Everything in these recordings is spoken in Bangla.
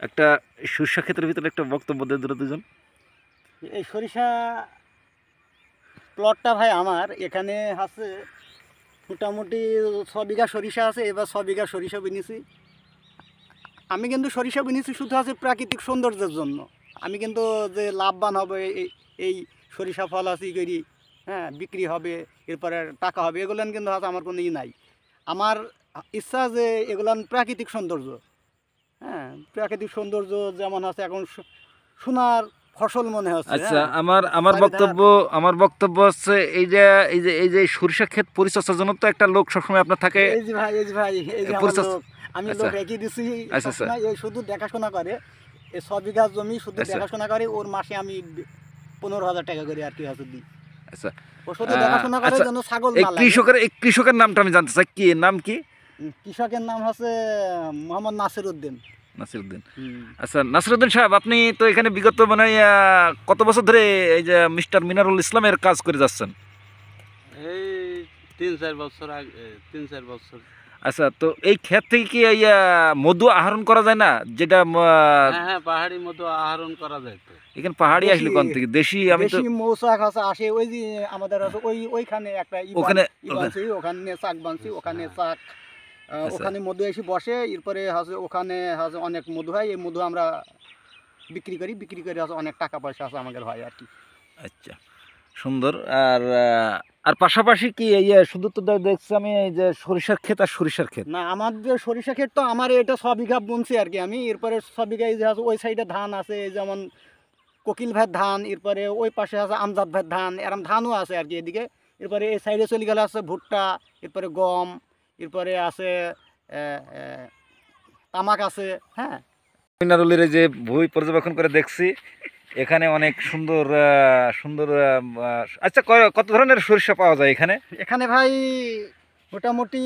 একটা সরিষা ক্ষেতের ভিতরে একটা বক্তব্য দিয়ে দিল দুজন। এই সরিষা প্লটটা ভাই আমার এখানে আছে মোটামুটি 6 বিঘা সরিষা আছে। এবার 6 বিঘা সরিষা বিনেছি। আমি কিন্তু সরিষা বিনেছি শুধু আছে প্রাকৃতিক সৌন্দর্যের জন্য। আমি কিন্তু যে লাভবান হবে এই সরিষা ফল আছে করি, হ্যাঁ, বিক্রি হবে, এরপরে টাকা হবে, এগুলো কিন্তু আছে আমার কোনো ই নাই। আমার ইচ্ছা যে এগুলান প্রাকৃতিক সৌন্দর্য, হ্যাঁ, প্রাকৃতিক সৌন্দর্য যেমন আছে এখন সোনার ফসল মনে হচ্ছে। আচ্ছা, আমার বক্তব্য হচ্ছে এই যে সরিষা ক্ষেত পরিচর্যার জন্য তো একটা লোক সবসময় আপনার থাকে। এই যে ভাই এই যে আমি লোক রেখে দিছি, এই শুধু দেখাশোনা করে। এই 6 বিঘা জমি শুধু দেখাশোনা করে। ওর মাসে আমি 15,000 টাকা করে আর কি আছে দিই। আচ্ছা, ও শুধু দেখাশোনা করে যেন ছাগল না লাগে। কৃষকের নামটা আমি জানতে চাই, কি নাম? কি কৃষকের নাম হচ্ছে মোহাম্মদ নাসিরউদ্দিন। আচ্ছা, নাসিরউদ্দিন সাহেব, আপনি তো এখানে বিগত মানে কত বছর ধরে এই যে মিস্টার মিনারুল ইসলামের কাজ করে যাচ্ছেন? এই 3-4 বছর আগে, 3-4 বছর। আচ্ছা, তো এই ক্ষেত থেকে কি মধু আহরণ করা যায় না? যেটা হ্যাঁ, পাহাড়ি মধু আহরণ করা যায়। তো এখানে পাহাড়ি আসলে কোন থেকে দেশি? আমি তো মৌচাক আছে আসে, ওই যে আমাদের আছে ওইখানে একটা ওখানে চাক বানছি, ওখানে চাক, ওখানে মধু এসে বসে। এরপরে আছে ওখানে আছে অনেক মধু হয়। এই মধু আমরা বিক্রি করে আছে অনেক টাকা পয়সা আছে আমাদের হয় আর কি। আচ্ছা, সুন্দর। আর পাশাপাশি কি এই শুধু তো দেখছি আমি এই যে সরিষার ক্ষেত আর সরিষার ক্ষেত না, আমাদের সরিষা ক্ষেত তো আমার এটা 6 বিঘা বুনছি আর কি আমি। এরপরে 6 বিঘা এই যে আছে ওই সাইডে ধান আছে, যেমন কোকিল ভাইয়ের ধান, এরপরে ওই পাশে আছে আমজাদ ভাইয়ের ধান, এরম ধানও আছে আর কি এদিকে। এরপরে এই সাইডে চলে গেলে আছে ভুট্টা, এরপরে গম, এরপরে আছে তামাক আছে। হ্যাঁ, মিনারুলের যে ভূমি পর্যবেক্ষণ করে দেখছি এখানে অনেক সুন্দর সুন্দর। আচ্ছা, কত ধরনের সরিষা পাওয়া যায় এখানে? এখানে ভাই মোটামুটি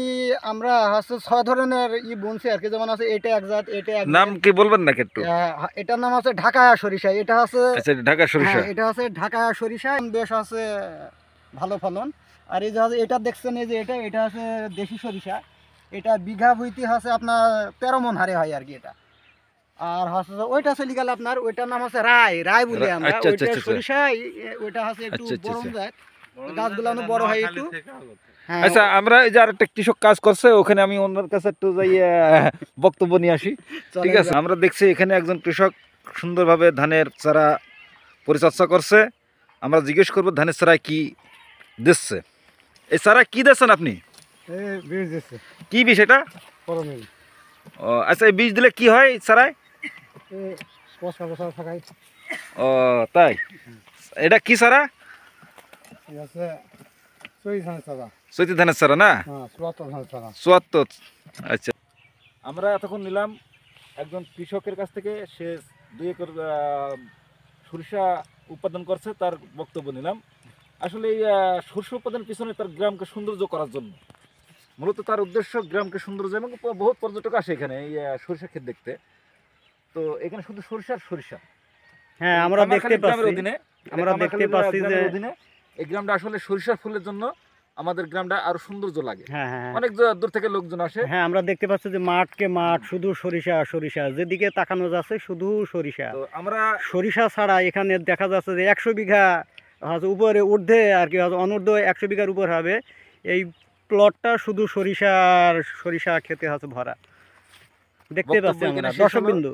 আমরা হচ্ছে 6 ধরনের বুনছি আর কি। যেমন আছে এটা এক জাত, এটা এক নাম কি বলবেন না একটু? এটার নাম আছে ঢাকা সরিষা। এটা আছে ঢাকা সরিষা। এটা আছে ঢাকা সরিষা, বেশ আছে ভালো ফলন। আর এই যে এটা দেখছেন, এই যে এটা আছে দেশি সরিষা। এটা বিঘা বইতে আছে আপনার 13 মণ হারে হয় আর কি এটা। আর হচ্ছে ওইটা চলে গেল আপনার, ওইটার নাম আছে রায় বলি আমরা। ওইটা সরিষা, ওইটা আছে একটু বড় যায়, গাছগুলো বড় হয় একটু। আচ্ছা, আমরা এই যে আরেকটা কৃষক কাজ করছে, ওখানে আমি ওনার কাছে একটু যাই বক্তব্য নিয়ে আসি। ঠিক আছে, আমরা দেখছি এখানে একজন কৃষক সুন্দরভাবে ধানের চারা পরিচর্যা করছে। আমরা জিজ্ঞেস করবো ধানের চারায় কি দিচ্ছে। এই চারা কি দিচ্ছেন আপনি? কি বীজ এটা? ও আচ্ছা, এই বীজ দিলে কি হয় চারায়? ও তাই, এটা কি চারা? চৈতি ধানের চারা না? 74। আচ্ছা, আমরা এতক্ষণ নিলাম একজন কৃষকের কাছ থেকে। সে 2 একর সরিষা উৎপাদন করছে, তার বক্তব্য নিলাম। আসলে এই সরিষা উৎপাদনের পিছনে তার গ্রামকে সৌন্দর্য করার জন্য, মূলত তার উদ্দেশ্য গ্রামকে সৌন্দর্য, এবং বহুত পর্যটক আসে এখানে এই সরিষা ক্ষেত দেখতে। তো এখানে শুধু সরিষা। হ্যাঁ, আমরা দেখতে পাচ্ছি যে এই গ্রামটা আসলে সরিষার ফুলের জন্য আমাদের গ্রামটা আরো সৌন্দর্য লাগে। অনেক দূর থেকে লোকজন আসে। হ্যাঁ, আমরা দেখতে পাচ্ছি যে মাঠকে মাঠ শুধু সরিষা, যেদিকে তাকানো যাচ্ছে শুধু সরিষা। তো আমরা সরিষা ছাড়া এখানে দেখা যাচ্ছে যে 100 বিঘা উপরে ঊর্ধ্বে আর কি, অনূর্ধ্ব 100 বিঘার উপর হবে। এই প্লটটা শুধু সরিষা খেতে আছে ভরা। দেখতে পাচ্ছি আমরা, দর্শকবিন্দু,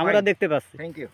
আমরা দেখতে পাচ্ছি। Thank you.